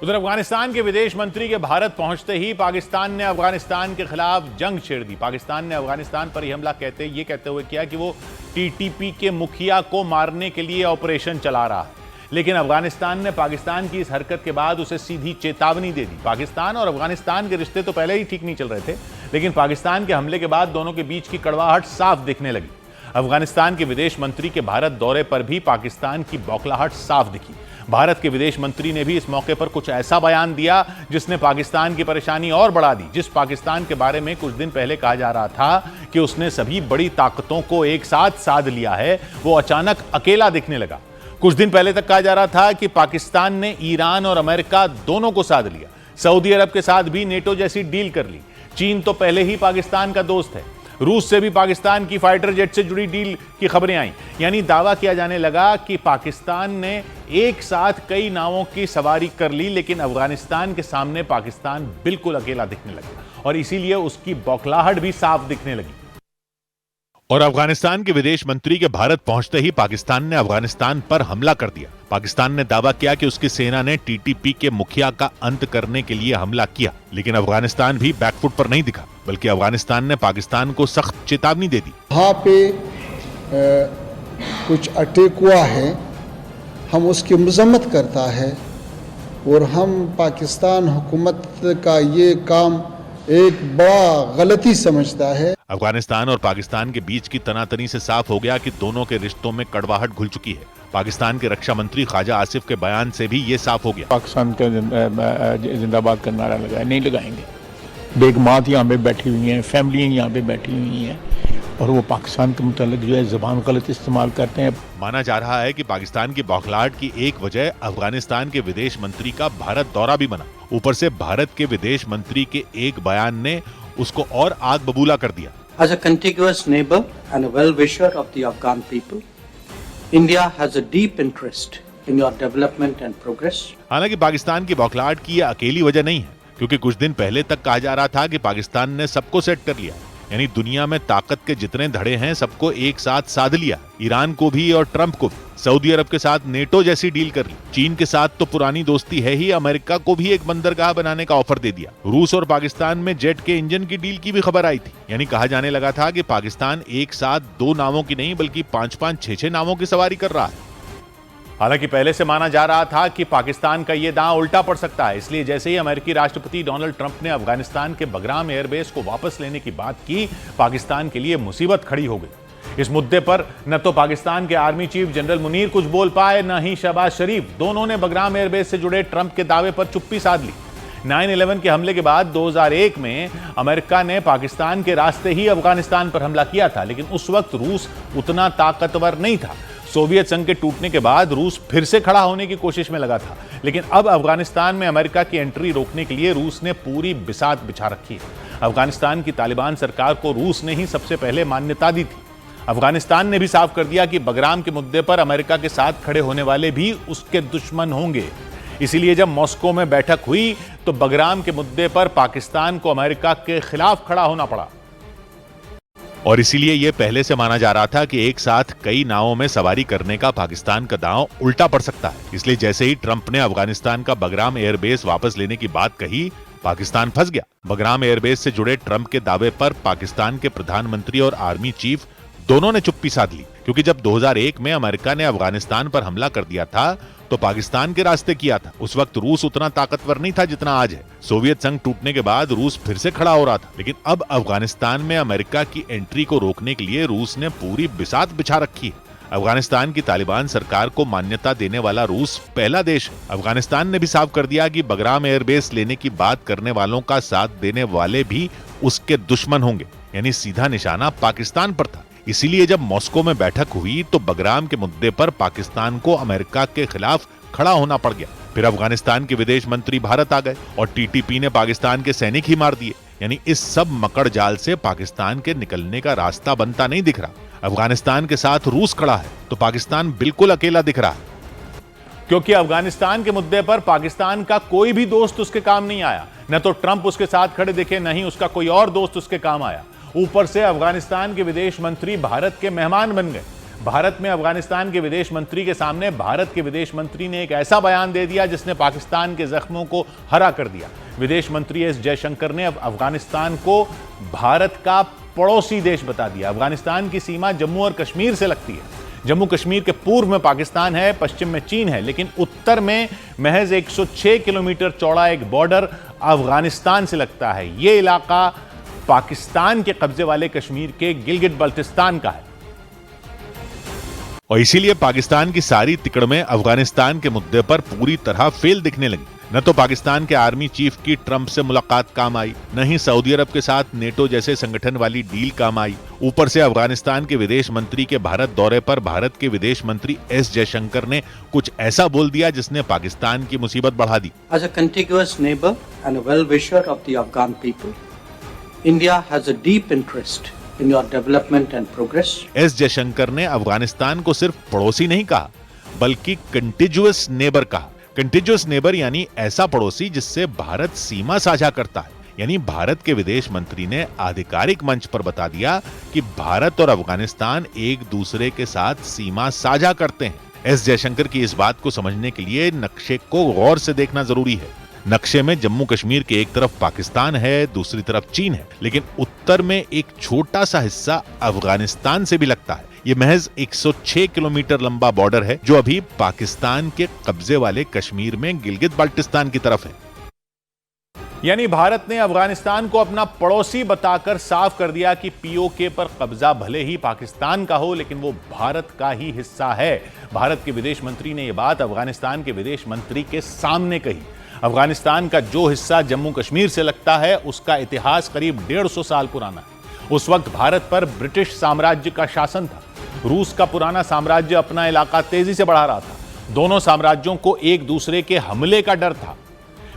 उधर अफगानिस्तान के विदेश मंत्री के भारत पहुंचते ही पाकिस्तान ने अफगानिस्तान के खिलाफ जंग छेड़ दी। पाकिस्तान ने अफगानिस्तान पर यह हमला कहते हुए किया कि वो टीटीपी के मुखिया को मारने के लिए ऑपरेशन चला रहा है। लेकिन अफगानिस्तान ने पाकिस्तान की इस हरकत के बाद उसे सीधी चेतावनी दे दी। पाकिस्तान और अफगानिस्तान के रिश्ते तो पहले ही ठीक नहीं चल रहे थे, लेकिन पाकिस्तान के हमले के बाद दोनों के बीच की कड़वाहट साफ दिखने लगी। अफगानिस्तान के विदेश मंत्री के भारत दौरे पर भी पाकिस्तान की बौखलाहट साफ दिखी। भारत के विदेश मंत्री ने भी इस मौके पर कुछ ऐसा बयान दिया जिसने पाकिस्तान की परेशानी और बढ़ा दी। जिस पाकिस्तान के बारे में कुछ दिन पहले कहा जा रहा था कि उसने सभी बड़ी ताकतों को एक साथ साध लिया है, वो अचानक अकेला दिखने लगा। कुछ दिन पहले तक कहा जा रहा था कि पाकिस्तान ने ईरान और अमेरिका दोनों को साध लिया, सऊदी अरब के साथ भी नेटो जैसी डील कर ली। चीन तो पहले ही पाकिस्तान का दोस्त है। रूस से भी पाकिस्तान की फाइटर जेट से जुड़ी डील की खबरें आई। यानी दावा किया जाने लगा कि पाकिस्तान ने एक साथ कई नावों की सवारी कर ली, लेकिन अफगानिस्तान के सामने पाकिस्तान बिल्कुल अकेला दिखने लगा और इसीलिए उसकी बौखलाहट भी साफ दिखने लगी। और अफगानिस्तान के विदेश मंत्री के भारत पहुंचते ही पाकिस्तान ने अफगानिस्तान पर हमला कर दिया। पाकिस्तान ने दावा किया कि उसकी सेना ने टीटीपी के मुखिया का अंत करने के लिए हमला किया, लेकिन अफगानिस्तान भी बैकफुट पर नहीं दिखा, बल्कि अफगानिस्तान ने पाकिस्तान को सख्त चेतावनी दे दी। वहाँ पे कुछ अटैक हुआ है, हम उसकी मजम्मत करता है और हम पाकिस्तान हुकूमत का ये काम एक बड़ा गलती समझता है। अफगानिस्तान और पाकिस्तान के बीच की तनातनी से साफ हो गया कि दोनों के रिश्तों में कड़वाहट घुल चुकी है। पाकिस्तान के रक्षा मंत्री ख्वाजा आसिफ के बयान से भी ये साफ हो गया। पाकिस्तान का जिंदाबाद का नारा लगाया, नहीं लगाएंगे। बेगमात यहाँ पे बैठी हुई हैं, फैमिली यहाँ पे बैठी हुई हैं और वो पाकिस्तान के मुतालिक जो है ज़बान गलत इस्तेमाल करते हैं। माना जा रहा है कि पाकिस्तान की बौखलाहट की एक वजह अफगानिस्तान के विदेश मंत्री का भारत दौरा भी बना। ऊपर से भारत के विदेश मंत्री के एक बयान ने उसको और आग बबूला कर दिया। As a contiguous neighbor and a well-wisher of the Afghan people, India has a deep interest in your development and progress. हालांकि पाकिस्तान की बौखलाहट की यह अकेली वजह नहीं है, क्योंकि कुछ दिन पहले तक कहा जा रहा था कि पाकिस्तान ने सबको सेट कर लिया, यानी दुनिया में ताकत के जितने धड़े हैं सबको एक साथ साध लिया। ईरान को भी और ट्रंप को भी। सऊदी अरब के साथ नेटो जैसी डील कर ली। चीन के साथ तो पुरानी दोस्ती है ही, अमेरिका को भी एक बंदरगाह बनाने का ऑफर दे दिया। रूस और पाकिस्तान में जेट के इंजन की डील की भी खबर आई थी। यानी कहा जाने लगा था कि पाकिस्तान एक साथ 2 नावों की नहीं बल्कि 5-5, 6-6 नावों की सवारी कर रहा है। हालांकि पहले से माना जा रहा था कि पाकिस्तान का यह दांव उल्टा पड़ सकता है, इसलिए जैसे ही अमेरिकी राष्ट्रपति डोनाल्ड ट्रंप ने अफगानिस्तान के बगराम एयरबेस को वापस लेने की बात की, पाकिस्तान के लिए मुसीबत खड़ी हो गई। इस मुद्दे पर न तो पाकिस्तान के आर्मी चीफ जनरल मुनीर कुछ बोल पाए, न ही शहबाज शरीफ। दोनों ने बगराम एयरबेस से जुड़े ट्रंप के दावे पर चुप्पी साध ली। 9/11 के हमले के बाद 2001 में अमेरिका ने पाकिस्तान के रास्ते ही अफगानिस्तान पर हमला किया था, लेकिन उस वक्त रूस उतना ताकतवर नहीं था। सोवियत संघ के टूटने के बाद रूस फिर से खड़ा होने की कोशिश में लगा था, लेकिन अब अफगानिस्तान में अमेरिका की एंट्री रोकने के लिए रूस ने पूरी बिसात बिछा रखी है। अफगानिस्तान की तालिबान सरकार को रूस ने ही सबसे पहले मान्यता दी थी। अफगानिस्तान ने भी साफ कर दिया कि बगराम के मुद्दे पर अमेरिका के साथ खड़े होने वाले भी उसके दुश्मन होंगे। इसीलिए जब मॉस्को में बैठक हुई तो बगराम के मुद्दे पर पाकिस्तान को अमेरिका के खिलाफ खड़ा होना पड़ा। और इसीलिए यह पहले से माना जा रहा था कि एक साथ कई नावों में सवारी करने का पाकिस्तान का दांव उल्टा पड़ सकता है। इसलिए जैसे ही ट्रंप ने अफगानिस्तान का बगराम एयरबेस वापस लेने की बात कही, पाकिस्तान फंस गया। बगराम एयरबेस से जुड़े ट्रंप के दावे पर पाकिस्तान के प्रधानमंत्री और आर्मी चीफ दोनों ने चुप्पी साध ली, क्योंकि जब 2001 में अमेरिका ने अफगानिस्तान पर हमला कर दिया था तो पाकिस्तान के रास्ते किया था। उस वक्त रूस उतना ताकतवर नहीं था जितना आज है। सोवियत संघ टूटने के बाद रूस फिर से खड़ा हो रहा था, लेकिन अब अफगानिस्तान में अमेरिका की एंट्री को रोकने के लिए रूस ने पूरी बिसात बिछा रखी है। अफगानिस्तान की तालिबान सरकार को मान्यता देने वाला रूस पहला देश है। अफगानिस्तान ने भी साफ कर दिया कि बगराम एयरबेस लेने की बात करने वालों का साथ देने वाले भी उसके दुश्मन होंगे, यानी सीधा निशाना पाकिस्तान पर था। इसीलिए जब मॉस्को में बैठक हुई तो बगराम के मुद्दे पर पाकिस्तान को अमेरिका के खिलाफ खड़ा होना पड़ गया। फिर अफगानिस्तान के विदेश मंत्री भारत आ गए और टीटीपी ने पाकिस्तान के सैनिक ही मार दिए। यानी इस सब मकड़ जाल से पाकिस्तान के निकलने का रास्ता बनता नहीं दिख रहा। अफगानिस्तान के साथ रूस खड़ा है तो पाकिस्तान बिल्कुल अकेला दिख रहा है, क्योंकि अफगानिस्तान के मुद्दे पर पाकिस्तान का कोई भी दोस्त उसके काम नहीं आया। न तो ट्रंप उसके साथ खड़े दिखे, न ही उसका कोई और दोस्त उसके काम आया। ऊपर से अफगानिस्तान के विदेश मंत्री भारत के मेहमान बन गए। भारत में अफगानिस्तान के विदेश मंत्री के सामने भारत के विदेश मंत्री ने एक ऐसा बयान दे दिया जिसने पाकिस्तान के जख्मों को हरा कर दिया। विदेश मंत्री एस जयशंकर ने अब अफगानिस्तान को भारत का पड़ोसी देश बता दिया। अफगानिस्तान की सीमा जम्मू और कश्मीर से लगती है। जम्मू कश्मीर के पूर्व में पाकिस्तान है, पश्चिम में चीन है, लेकिन उत्तर में महज 106 किलोमीटर चौड़ा एक बॉर्डर अफगानिस्तान से लगता है। यह इलाका पाकिस्तान के कब्जे वाले कश्मीर के गिलगिट बल्टिस्तान का है और इसीलिए पाकिस्तान की सारी तिकड़में अफगानिस्तान के मुद्दे पर पूरी तरह फेल दिखने लगी। न तो पाकिस्तान के आर्मी चीफ की ट्रंप से मुलाकात काम आई, न ही सऊदी अरब के साथ नेटो जैसे संगठन वाली डील काम आई। ऊपर से अफगानिस्तान के विदेश मंत्री के भारत दौरे पर भारत के विदेश मंत्री एस जयशंकर ने कुछ ऐसा बोल दिया जिसने पाकिस्तान की मुसीबत बढ़ा दी। As a contiguous neighbor and a well-wisher of the Afghan people, India has a deep interest in your development and progress. S Jaishankar ने अफगानिस्तान को सिर्फ पड़ोसी नहीं कहा बल्कि कंटिजुअस नेबर कहा। कंटिजुअस नेबर यानी ऐसा पड़ोसी जिससे भारत सीमा साझा करता है। यानी भारत के विदेश मंत्री ने आधिकारिक मंच पर बता दिया कि भारत और अफगानिस्तान एक दूसरे के साथ सीमा साझा करते हैं। एस जयशंकर की इस बात को समझने के लिए नक्शे को गौर से देखना जरूरी है। नक्शे में जम्मू कश्मीर के एक तरफ पाकिस्तान है, दूसरी तरफ चीन है, लेकिन उत्तर में एक छोटा सा हिस्सा अफगानिस्तान से भी लगता है। ये महज 106 किलोमीटर लंबा बॉर्डर है जो अभी पाकिस्तान के कब्जे वाले कश्मीर में गिलगित बाल्टिस्तान की तरफ है। यानी भारत ने अफगानिस्तान को अपना पड़ोसी बताकर साफ कर दिया कि पीओके पर कब्जा भले ही पाकिस्तान का हो लेकिन वो भारत का ही हिस्सा है। भारत के विदेश मंत्री ने यह बात अफगानिस्तान के विदेश मंत्री के सामने कही। अफगानिस्तान का जो हिस्सा जम्मू कश्मीर से लगता है उसका इतिहास करीब 150 साल पुराना है। उस वक्त भारत पर ब्रिटिश साम्राज्य का शासन था। रूस का पुराना साम्राज्य अपना इलाका तेजी से बढ़ा रहा था। दोनों साम्राज्यों को एक दूसरे के हमले का डर था।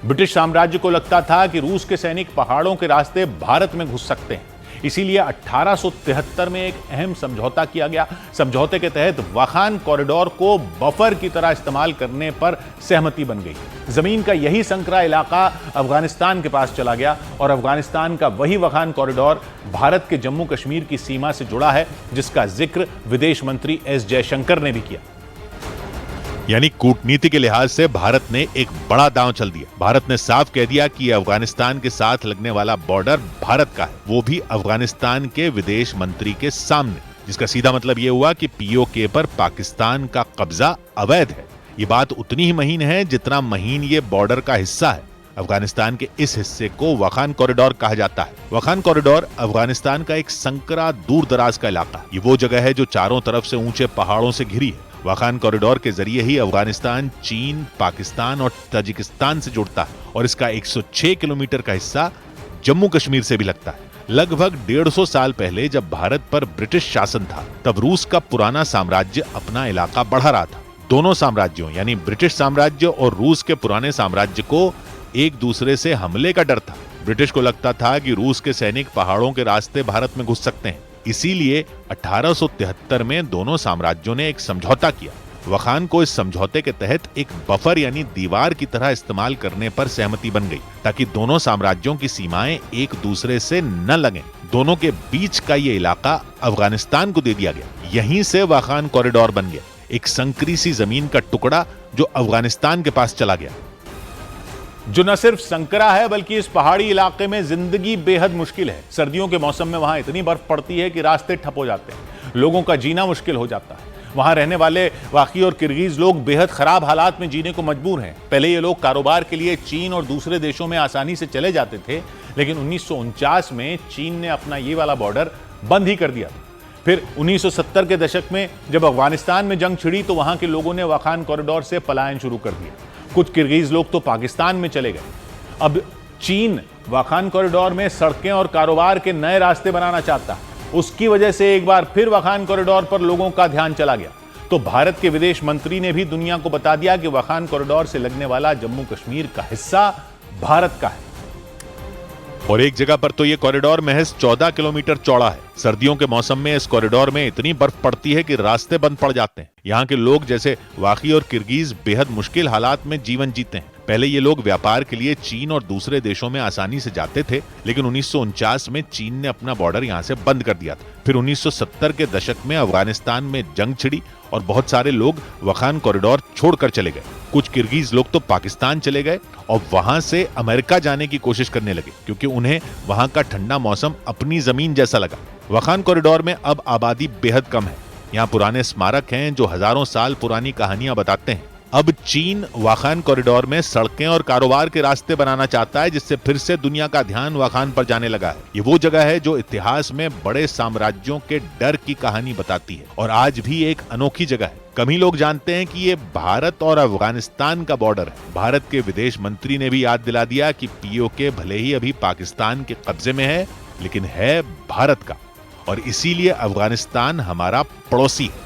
ब्रिटिश साम्राज्य को लगता था कि रूस के सैनिक पहाड़ों के रास्ते भारत में घुस सकते हैं। इसीलिए 1873 में एक अहम समझौता किया गया। समझौते के तहत वाखान कॉरिडोर को बफर की तरह इस्तेमाल करने पर सहमति बन गई। जमीन का यही संकरा इलाका अफगानिस्तान के पास चला गया और अफगानिस्तान का वही वाखान कॉरिडोर भारत के जम्मू कश्मीर की सीमा से जुड़ा है, जिसका जिक्र विदेश मंत्री एस जयशंकर ने भी किया। यानी कूटनीति के लिहाज से भारत ने एक बड़ा दांव चल दिया। भारत ने साफ कह दिया कि अफगानिस्तान के साथ लगने वाला बॉर्डर भारत का है, वो भी अफगानिस्तान के विदेश मंत्री के सामने, जिसका सीधा मतलब ये हुआ कि पीओके पर पाकिस्तान का कब्जा अवैध है। ये बात उतनी ही महीन है जितना महीन ये बॉर्डर का हिस्सा है। अफगानिस्तान के इस हिस्से को वाखान कॉरिडोर कहा जाता है। वाखान कॉरिडोर अफगानिस्तान का एक संकरा दूर दराज का इलाका है। ये वो जगह है जो चारों तरफ से ऊंचे पहाड़ों से घिरी है। वाखान कॉरिडोर के जरिए ही अफगानिस्तान चीन, पाकिस्तान और ताजिकिस्तान से जुड़ता है और इसका 106 किलोमीटर का हिस्सा जम्मू कश्मीर से भी लगता है। लगभग 150 साल पहले जब भारत पर ब्रिटिश शासन था तब रूस का पुराना साम्राज्य अपना इलाका बढ़ा रहा था। दोनों साम्राज्यों यानी ब्रिटिश साम्राज्य और रूस के पुराने साम्राज्य को एक दूसरे से हमले का डर था। ब्रिटिश को लगता था कि रूस के सैनिक पहाड़ों के रास्ते भारत में घुस सकते हैं। इसीलिए 1873 में दोनों साम्राज्यों ने एक समझौता किया। वाखान को इस समझौते के तहत एक बफर यानी दीवार की तरह इस्तेमाल करने पर सहमति बन गई ताकि दोनों साम्राज्यों की सीमाएं एक दूसरे से न लगें। दोनों के बीच का ये इलाका अफगानिस्तान को दे दिया गया। यहीं से वाखान कॉरिडोर बन गया, एक संकरी सी जमीन का टुकड़ा जो अफगानिस्तान के पास चला गया, जो न सिर्फ संकरा है बल्कि इस पहाड़ी इलाके में जिंदगी बेहद मुश्किल है। सर्दियों के मौसम में वहां इतनी बर्फ पड़ती है कि रास्ते ठप हो जाते हैं, लोगों का जीना मुश्किल हो जाता है। वहां रहने वाले वाकी और किर्गिज लोग बेहद खराब हालात में जीने को मजबूर हैं। पहले ये लोग कारोबार के लिए चीन और दूसरे देशों में आसानी से चले जाते थे, लेकिन 1949 में चीन ने अपना ये वाला बॉर्डर बंद ही कर दिया था। फिर 1970 के दशक में जब अफगानिस्तान में जंग छिड़ी तो वहां के लोगों ने वाखान कॉरिडोर से पलायन शुरू कर दिया। कुछ किर्गिज लोग तो पाकिस्तान में चले गए। अब चीन वाखान कॉरिडोर में सड़कें और कारोबार के नए रास्ते बनाना चाहता है। उसकी वजह से एक बार फिर वाखान कॉरिडोर पर लोगों का ध्यान चला गया। तो भारत के विदेश मंत्री ने भी दुनिया को बता दिया कि वाखान कॉरिडोर से लगने वाला जम्मू कश्मीर का हिस्सा भारत का है। और एक जगह पर तो यह कॉरिडोर महज 14 किलोमीटर चौड़ा है। सर्दियों के मौसम में इस कॉरिडोर में इतनी बर्फ पड़ती है कि रास्ते बंद पड़ जाते हैं। यहाँ के लोग जैसे वाकी और किर्गिज बेहद मुश्किल हालात में जीवन जीते हैं। पहले ये लोग व्यापार के लिए चीन और दूसरे देशों में आसानी से जाते थे, लेकिन 1949 में चीन ने अपना बॉर्डर यहाँ से बंद कर दिया था। फिर 1970 के दशक में अफगानिस्तान में जंग छिड़ी और बहुत सारे लोग वखान कॉरिडोर छोड़कर चले गए। कुछ किर्गिज लोग तो पाकिस्तान चले गए और वहां से अमेरिका जाने की कोशिश करने लगे, क्योंकि उन्हें वहां का ठंडा मौसम अपनी जमीन जैसा लगा। वखान कॉरिडोर में अब आबादी बेहद कम है। यहाँ पुराने स्मारक हैं जो हजारों साल पुरानी कहानियां बताते हैं। अब चीन वाखान कॉरिडोर में सड़कें और कारोबार के रास्ते बनाना चाहता है, जिससे फिर से दुनिया का ध्यान वाखान पर जाने लगा है। ये वो जगह है जो इतिहास में बड़े साम्राज्यों के डर की कहानी बताती है और आज भी एक अनोखी जगह है। कम ही लोग जानते हैं कि ये भारत और अफगानिस्तान का बॉर्डर है। भारत के विदेश मंत्री ने भी याद दिला दिया कि पीओके भले ही अभी पाकिस्तान के कब्जे में है, लेकिन है भारत का, और इसीलिए अफगानिस्तान हमारा पड़ोसी है।